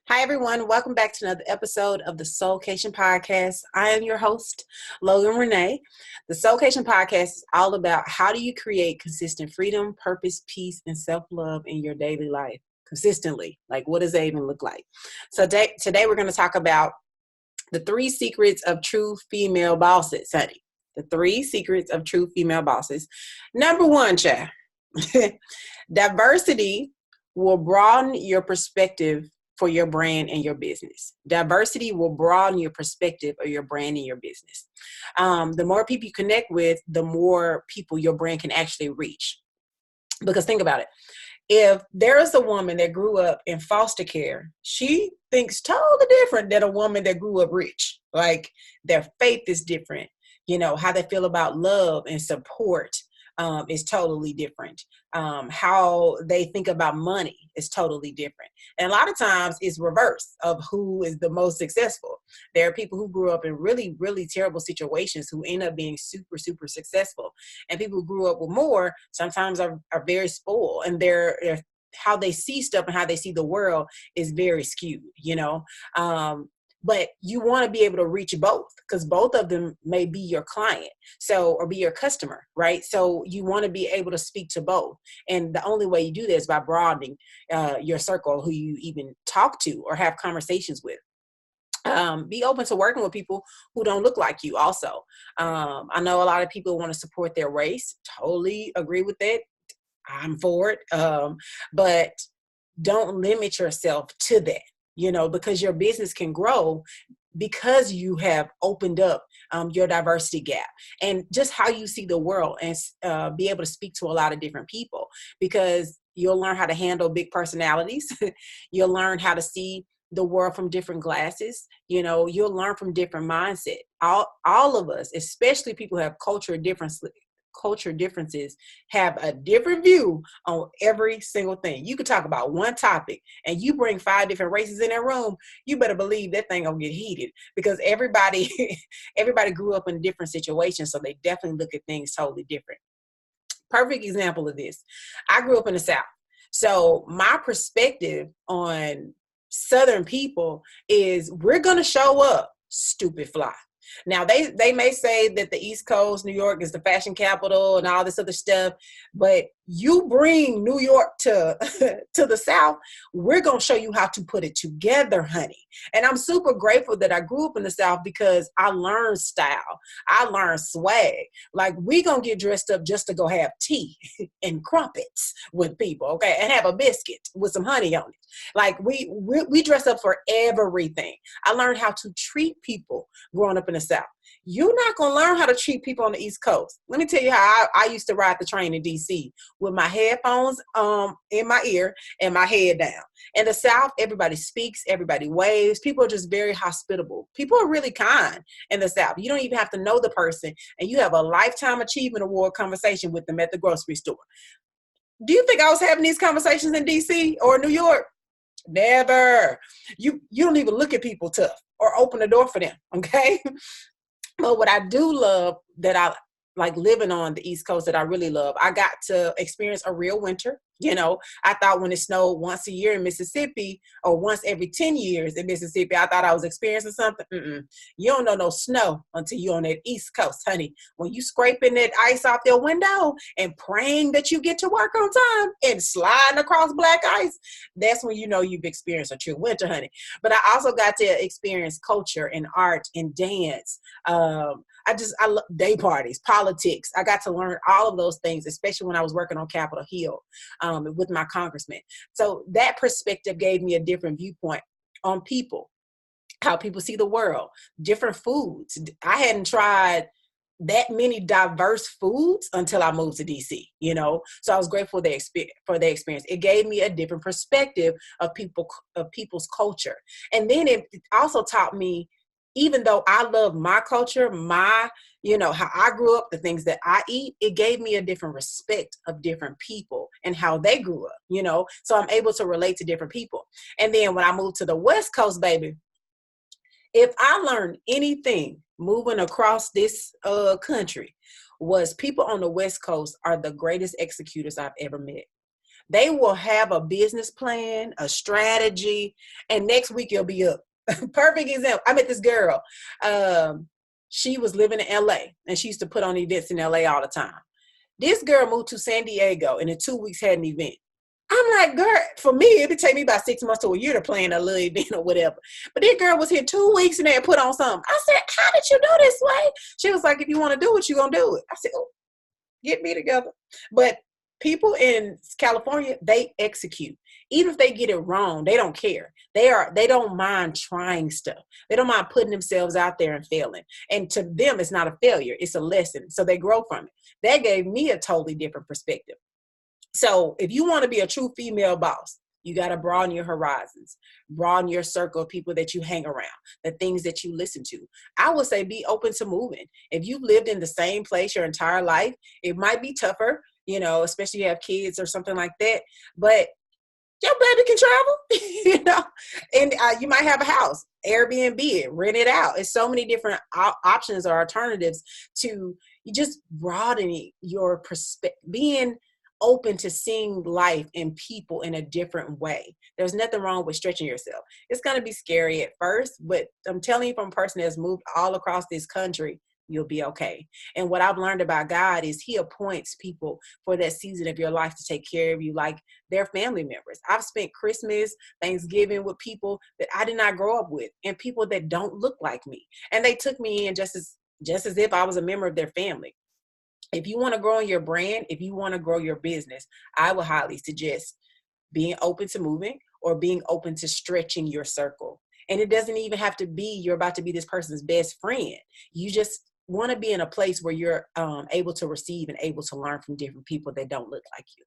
Hi, everyone. Welcome back to another episode of the SOULKATION podcast. I am your host, Logan Renee. The SOULKATION podcast is all about how do you create consistent freedom, purpose, peace, and self-love in your daily life consistently. Like, what does that even look like? So today we're going to talk about the 3 secrets of true female bosses, honey. The 3 secrets of true female bosses. Number 1, child. Diversity will broaden your perspective for your brand and your business. Diversity will broaden your perspective of your brand and your business. The more people you connect with, the more people your brand can actually reach. Because think about it. If there is a woman that grew up in foster care, she thinks totally different than a woman that grew up rich. Like, their faith is different. You know, how they feel about love and support is totally different. How they think about money is totally different. And a lot of times it's reverse of who is the most successful. There are people who grew up in really, really terrible situations who end up being super, super successful. And people who grew up with more sometimes are very spoiled, and they're how they see stuff and how they see the world is very skewed, you know. But you want to be able to reach both, because both of them may be your client, or be your customer, right? So you want to be able to speak to both. And the only way you do this is by broadening your circle, who you even talk to or have conversations with. Be open to working with people who don't look like you also. I know a lot of people want to support their race. Totally agree with that. I'm for it. But don't limit yourself to that, you know, because your business can grow because you have opened up your diversity gap and just how you see the world, and be able to speak to a lot of different people, because you'll learn how to handle big personalities. You'll learn how to see the world from different glasses. You know, you'll learn from different mindset. All of us, especially people who have culture differences, have a different view on every single thing. You could talk about one topic and you bring 5 different races in that room, you better believe that thing gonna get heated, because everybody grew up in different situations, so they definitely look at things totally different. Perfect example of this. I grew up in the South. So my perspective on Southern people is, we're gonna show up stupid fly. Now, they may say that the East Coast, New York, is the fashion capital and all this other stuff, but you bring New York to to the South, we're going to show you how to put it together, honey. And I'm super grateful that I grew up in the South, because I learned style. I learned swag. Like, we going to get dressed up just to go have tea and crumpets with people, okay, and have a biscuit with some honey on it. Like, we dress up for everything. I learned how to treat people growing up in the South. You're not going to learn how to treat people on the East Coast. Let me tell you how I used to ride the train in D.C. with my headphones in my ear and my head down. In the South, everybody speaks, everybody waves. People are just very hospitable. People are really kind in the South. You don't even have to know the person, and you have a Lifetime Achievement Award conversation with them at the grocery store. Do you think I was having these conversations in D.C. or New York? Never. You don't even look at people tough or open the door for them, okay? But what I do love, that I like living on the East Coast, that I really love, I got to experience a real winter. You know, I thought when it snowed once a year in Mississippi, or once every 10 years in Mississippi, I thought I was experiencing something. You don't know no snow until you're on that East Coast, honey. When you scraping that ice off your window and praying that you get to work on time and sliding across black ice, that's when you know you've experienced a true winter, honey. But I also got to experience culture and art and dance. I love day parties, politics. I got to learn all of those things, especially when I was working on Capitol Hill with my congressman. So that perspective gave me a different viewpoint on people, how people see the world, different foods. I hadn't tried that many diverse foods until I moved to DC, you know. So I was grateful for the experience. It gave me a different perspective of people's culture. And then it also taught me, even though I love my culture, how I grew up, the things that I eat, it gave me a different respect of different people and how they grew up, you know, so I'm able to relate to different people. And then when I moved to the West Coast, baby, if I learned anything moving across this country, was people on the West Coast are the greatest executors I've ever met. They will have a business plan, a strategy, and next week you'll be up. Perfect example. I met this girl. She was living in LA and she used to put on events in LA all the time. This girl moved to San Diego and in 2 weeks had an event. I'm like, girl, for me, it would take me about 6 months to a year to plan a little event or whatever. But this girl was here 2 weeks and they had put on something. I said, how did you do this way? She was like, if you want to do it, you're going to do it. I said, oh, get me together. But people in California, they execute. Even if they get it wrong, they don't care. They don't mind trying stuff. They don't mind putting themselves out there and failing. And to them, it's not a failure. It's a lesson. So they grow from it. That gave me a totally different perspective. So if you want to be a true female boss, you got to broaden your horizons, broaden your circle of people that you hang around, the things that you listen to. I would say be open to moving. If you've lived in the same place your entire life, it might be tougher, especially if you have kids or something like that. But your baby can travel, and you might have a house, Airbnb it, rent it out. It's so many different options or alternatives to you just broadening your perspective, being open to seeing life and people in a different way. There's nothing wrong with stretching yourself. It's going to be scary at first, but I'm telling you from a person that's moved all across this country, you'll be okay. And what I've learned about God is he appoints people for that season of your life to take care of you like they're family members. I've spent Christmas, Thanksgiving with people that I did not grow up with and people that don't look like me. And they took me in just as if I was a member of their family. If you want to grow in your brand, if you want to grow your business, I would highly suggest being open to moving or being open to stretching your circle. And it doesn't even have to be you're about to be this person's best friend. You just want to be in a place where you're able to receive and able to learn from different people that don't look like you.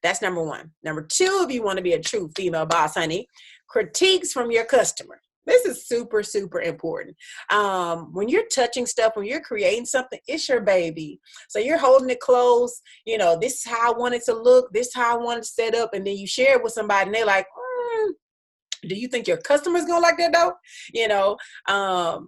That's number one. Number two, if you want to be a true female boss, honey, critiques from your customer. This is super, super important. When you're touching stuff, when you're creating something, it's your baby. So you're holding it close. This is how I want it to look. This is how I want it to set up. And then you share it with somebody and they're like, do you think your customer's going to like that though?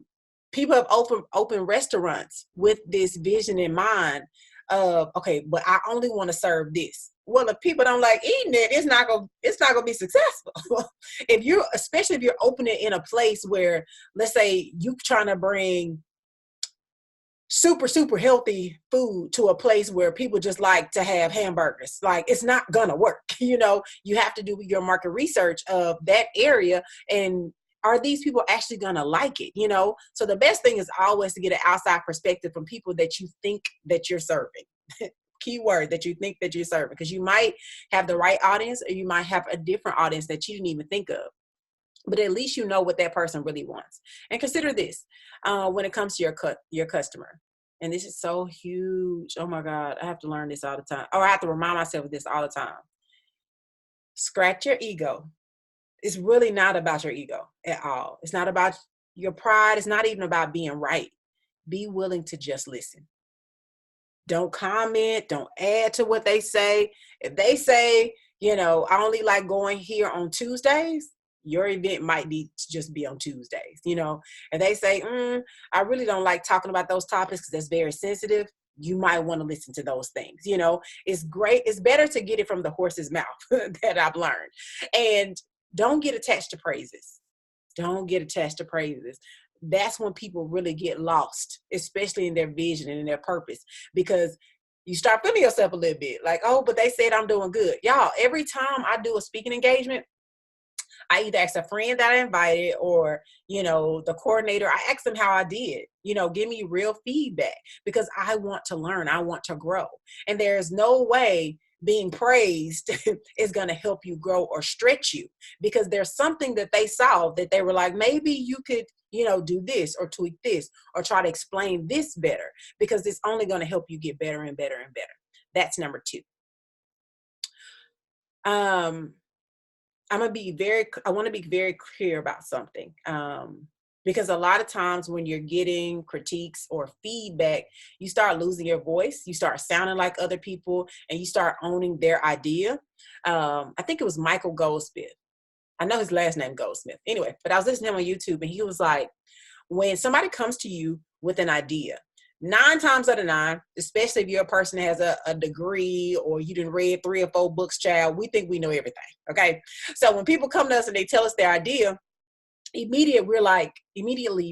People have open restaurants with this vision in mind of, okay, but I only want to serve this. Well, if people don't like eating it, it's not gonna be successful. Especially if you're opening in a place where, let's say, you trying to bring super, super healthy food to a place where people just like to have hamburgers. Like, it's not gonna work. You have to do your market research of that area and are these people actually gonna like it? So the best thing is always to get an outside perspective from people that you think that you're serving. Keyword, that you think that you're serving, because you might have the right audience or you might have a different audience that you didn't even think of, but at least you know what that person really wants. And consider this when it comes to your customer, and this is so huge. Oh my God, I have to learn this all the time, or I have to remind myself of this all the time. Scratch your ego. It's really not about your ego at all. It's not about your pride. It's not even about being right. Be willing to just listen. Don't comment. Don't add to what they say. If they say, I only like going here on Tuesdays, your event might need to just be on Tuesdays. If they say, I really don't like talking about those topics because that's very sensitive, you might want to listen to those things. It's great. It's better to get it from the horse's mouth that I've learned. And don't get attached to praises. Don't get attached to praises. That's when people really get lost, especially in their vision and in their purpose, because you start feeling yourself a little bit like, oh, but they said I'm doing good. Y'all, every time I do a speaking engagement, I either ask a friend that I invited or, the coordinator, I ask them how I did, give me real feedback because I want to learn. I want to grow. And there's no way being praised is going to help you grow or stretch you, because there's something that they saw that they were like, maybe you could, do this or tweak this or try to explain this better, because it's only going to help you get better and better and better. That's number two. I want to be very clear about something. Because a lot of times when you're getting critiques or feedback, you start losing your voice. You start sounding like other people and you start owning their idea. I think it was Michael Goldsmith. I know his last name Goldsmith. Anyway, but I was listening to him on YouTube and he was like, when somebody comes to you with an idea, 9 times out of 9, especially if you're a person that has a degree or you didn't read 3 or 4 books, child, we think we know everything. Okay. So when people come to us and they tell us their idea, immediately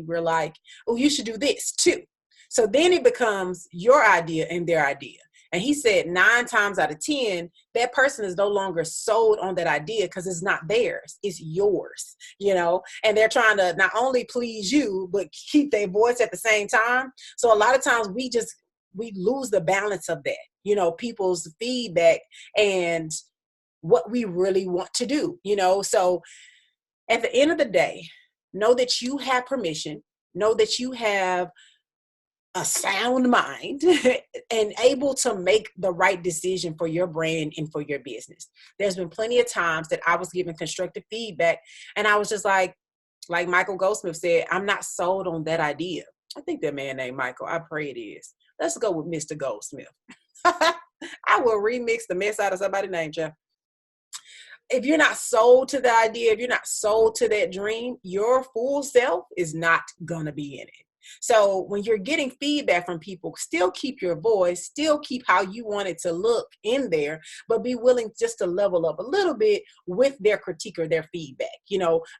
we're like, oh, you should do this too. So then it becomes your idea and their idea. And he said 9 times out of 10, that person is no longer sold on that idea because it's not theirs, it's yours, and they're trying to not only please you, but keep their voice at the same time. So a lot of times we lose the balance of that, people's feedback and what we really want to do, So at the end of the day, know that you have permission, know that you have a sound mind and able to make the right decision for your brand and for your business. There's been plenty of times that I was given constructive feedback and I was just like Michael Goldsmith said, I'm not sold on that idea. I think that man named Michael. I pray it is. Let's go with Mr. Goldsmith. I will remix the mess out of somebody's name, Jeff. If you're not sold to the idea, if you're not sold to that dream, your full self is not going to be in it. So when you're getting feedback from people, still keep your voice, still keep how you want it to look in there, but be willing just to level up a little bit with their critique or their feedback.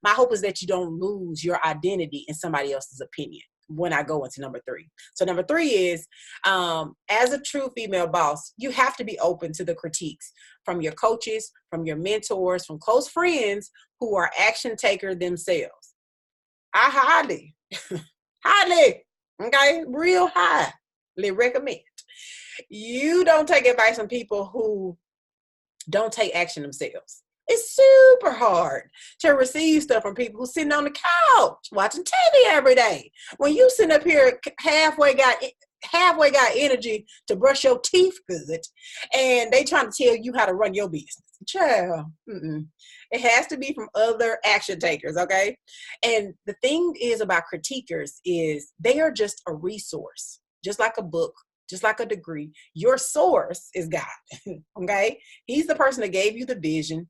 My hope is that you don't lose your identity in somebody else's opinion when I go into number 3. So number 3 is, as a true female boss, you have to be open to the critiques from your coaches, from your mentors, from close friends who are action taker themselves. I highly, okay, real highly recommend you don't take advice from people who don't take action themselves. It's super hard to receive stuff from people who sitting on the couch watching TV every day. When you sit up here halfway got energy to brush your teeth good, and they trying to tell you how to run your business. Child, it has to be from other action takers, okay? And the thing is about critiquers is they are just a resource, just like a book, just like a degree. Your source is God, okay? He's the person that gave you the vision,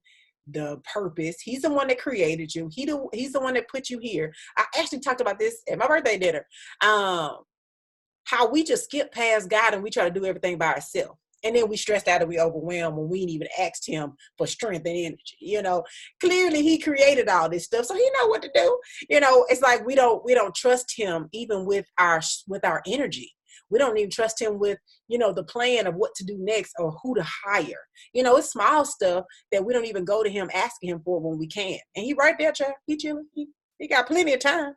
the purpose. He's the one that created you. He's the one that put you here. I actually talked about this at my birthday dinner. How we just skip past God and we try to do everything by ourselves. And then we stressed out and we overwhelmed when we didn't even ask him for strength and energy. Clearly he created all this stuff, so he know what to do. It's like we don't trust him even with our energy. We don't even trust him with, the plan of what to do next or who to hire. It's small stuff that we don't even go to him asking him for when we can. And he right there, child. He chilling. He got plenty of time.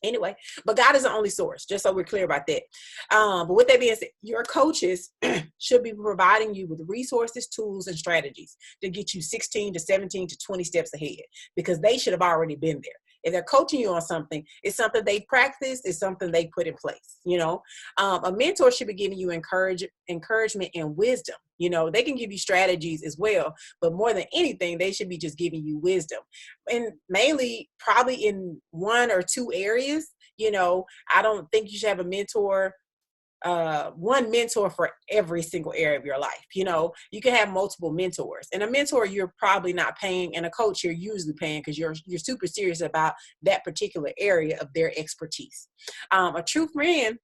Anyway, but God is the only source, just so we're clear about that. But with that being said, your coaches should be providing you with resources, tools, and strategies to get you 16 to 17 to 20 steps ahead, because they should have already been there. If they're coaching you on something, it's something they practice, it's something they put in place. A mentor should be giving you encouragement and wisdom. They can give you strategies as well, but more than anything, they should be just giving you wisdom, and mainly probably in 1 or 2 areas. I don't think you should have a mentor, one mentor for every single area of your life. You can have multiple mentors, and a mentor you're probably not paying, and a coach you're usually paying because you're super serious about that particular area of their expertise. A true friend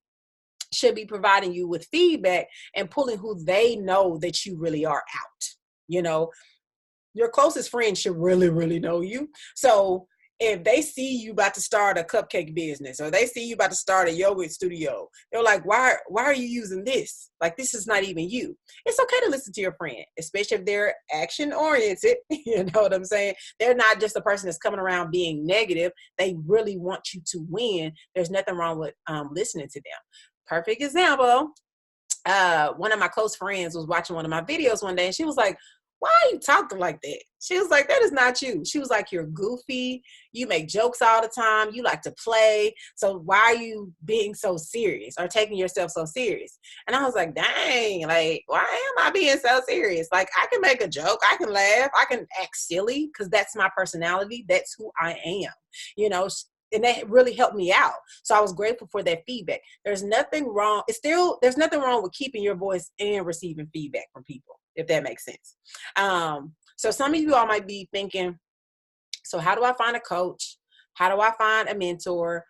should be providing you with feedback and pulling who they know that you really are out. Your closest friends should really, really know you. So if they see you about to start a cupcake business, or they see you about to start a yoga studio, they're like, why are you using this? Like, this is not even you. It's okay to listen to your friend, especially if they're action oriented. You know what I'm saying? They're not just a person that's coming around being negative. They really want you to win. There's nothing wrong with listening to them. Perfect example. One of my close friends was watching one of my videos one day, and she was like, why are you talking like that? She was like, that is not you. She was like, you're goofy. You make jokes all the time. You like to play. So why are you being so serious or taking yourself so serious? And I was like, dang, like, why am I being so serious? Like, I can make a joke. I can laugh. I can act silly because that's my personality. That's who I am, and that really helped me out. So I was grateful for that feedback. There's nothing wrong. There's nothing wrong with keeping your voice and receiving feedback from people, if that makes sense. So some of you all might be thinking, so how do I find a coach? How do I find a mentor?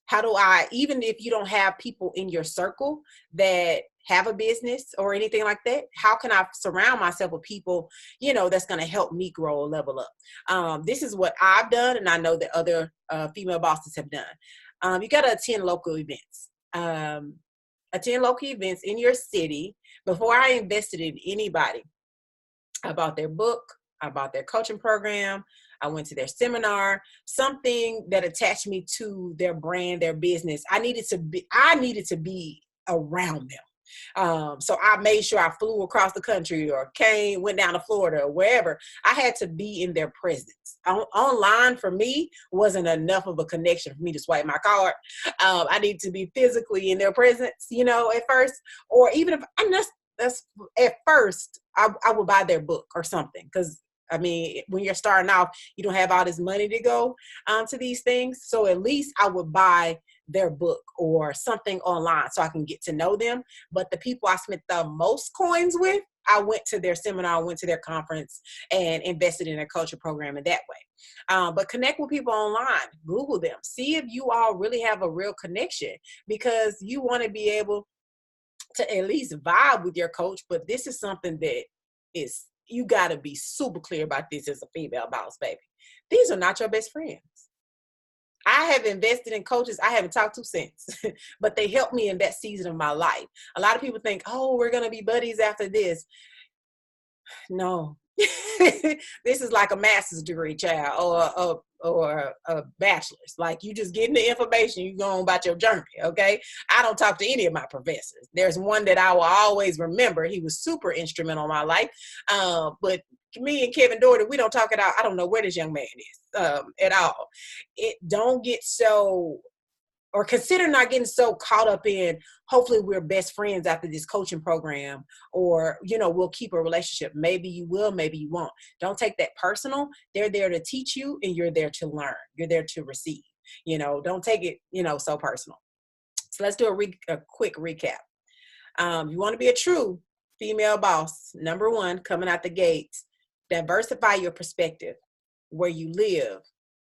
How do I, even if you don't have people in your circle that have a business or anything like that, how can I surround myself with people, that's going to help me grow or level up? This is what I've done, and I know that other female bosses have done. You got to attend local events. Attend local events in your city. Before I invested in anybody, I bought their book, I bought their coaching program, I went to their seminar, something that attached me to their brand, their business. I needed to be around them. So I made sure I flew across the country or went down to Florida or wherever. I had to be in their presence. Online for me wasn't enough of a connection for me to swipe my card. I need to be physically in their presence, at first, or even if that's at first, I would buy their book or something. Because when you're starting off, you don't have all this money to go to these things. So at least I would buy their book or something online so I can get to know them. But the people I spent the most coins with, I went to their seminar, went to their conference, and invested in their culture program in that way. But connect with people online, Google them, see if you all really have a real connection, because you want to be able to at least vibe with your coach. But this is something that you got to be super clear about this as a female boss, baby. These are not your best friends. I have invested in coaches I haven't talked to since, but they helped me in that season of my life. A lot of people think, oh, we're going to be buddies after this. No. This is like a master's degree, child, or a bachelor's. Like, you just getting the information, you go on about your journey, okay? I don't talk to any of my professors. There's one that I will always remember. He was super instrumental in my life. But me and Kevin Doherty, we don't talk it out. I don't know where this young man is at all. Don't get so, or consider not getting so caught up in, hopefully we're best friends after this coaching program, or, we'll keep a relationship. Maybe you will, maybe you won't. Don't take that personal. They're there to teach you, and you're there to learn. You're there to receive. Don't take it, so personal. So let's do a quick recap. You want to be a true female boss. Number one, coming out the gates, diversify your perspective, where you live,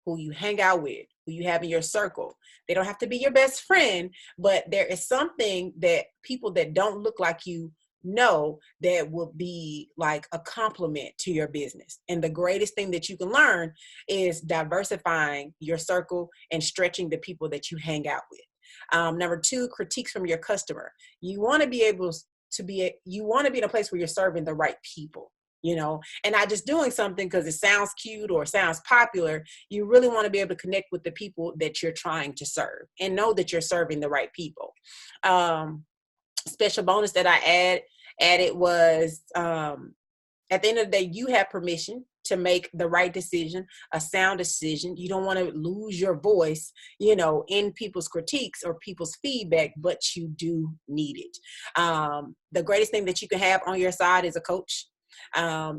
who you hang out with, who you have in your circle. They don't have to be your best friend, but there is something that people that don't look like you know that will be like a compliment to your business. And the greatest thing that you can learn is diversifying your circle and stretching the people that you hang out with. Number two, critiques from your customer. You want to be able to you want to be in a place where you're serving the right people. And not just doing something because it sounds cute or sounds popular. You really want to be able to connect with the people that you're trying to serve and know that you're serving the right people. Special bonus that I added was, at the end of the day, you have permission to make the right decision, a sound decision. You don't want to lose your voice, in people's critiques or people's feedback, but you do need it. The greatest thing that you can have on your side is a coach.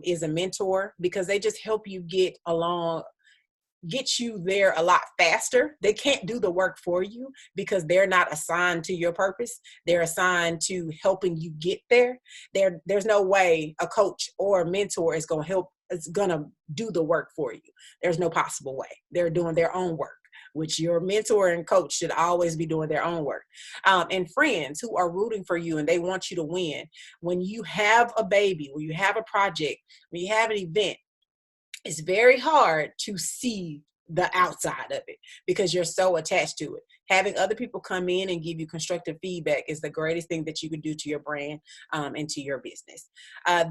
Is a mentor, because they just help you get you there a lot faster. They can't do the work for you because they're not assigned to your purpose. They're assigned to helping you get there. There's no way a coach or a mentor is going to do the work for you. There's no possible way. They're doing their own work, which your mentor and coach should always be doing their own work. And friends who are rooting for you and they want you to win. When you have a baby, when you have a project, when you have an event, it's very hard to see the outside of it because you're so attached to it. Having other people come in and give you constructive feedback is the greatest thing that you can do to your brand and to your business.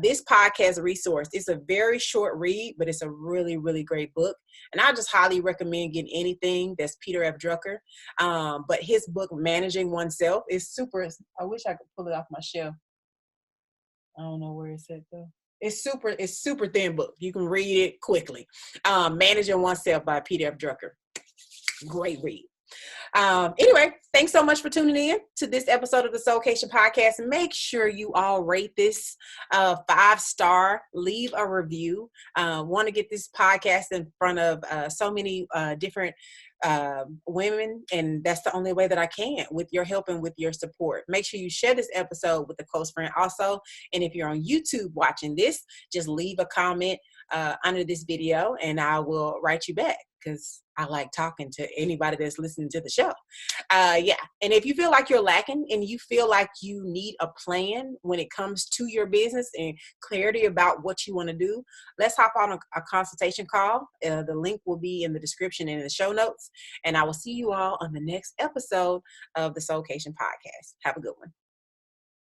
This podcast resource is a very short read, but it's a really, really great book. And I just highly recommend getting anything that's Peter F. Drucker. But his book, Managing Oneself, is super. I wish I could pull it off my shelf. I don't know where it's at though. It's super thin book. You can read it quickly. Managing Oneself by Peter F. Drucker. Great read. Anyway, thanks so much for tuning in to this episode of the SOULKATION podcast. Make sure you all rate this 5-star, leave a review. Want to get this podcast in front of so many different women, and that's the only way that I can, with your help and with your support. Make sure you share this episode with a close friend also. And if you're on YouTube watching this, just leave a comment under this video and I will write you back. because I like talking to anybody that's listening to the show. Yeah. And if you feel like you're lacking and you feel like you need a plan when it comes to your business and clarity about what you want to do, let's hop on a consultation call. The link will be in the description and in the show notes. And I will see you all on the next episode of the SOULKATION podcast. Have a good one.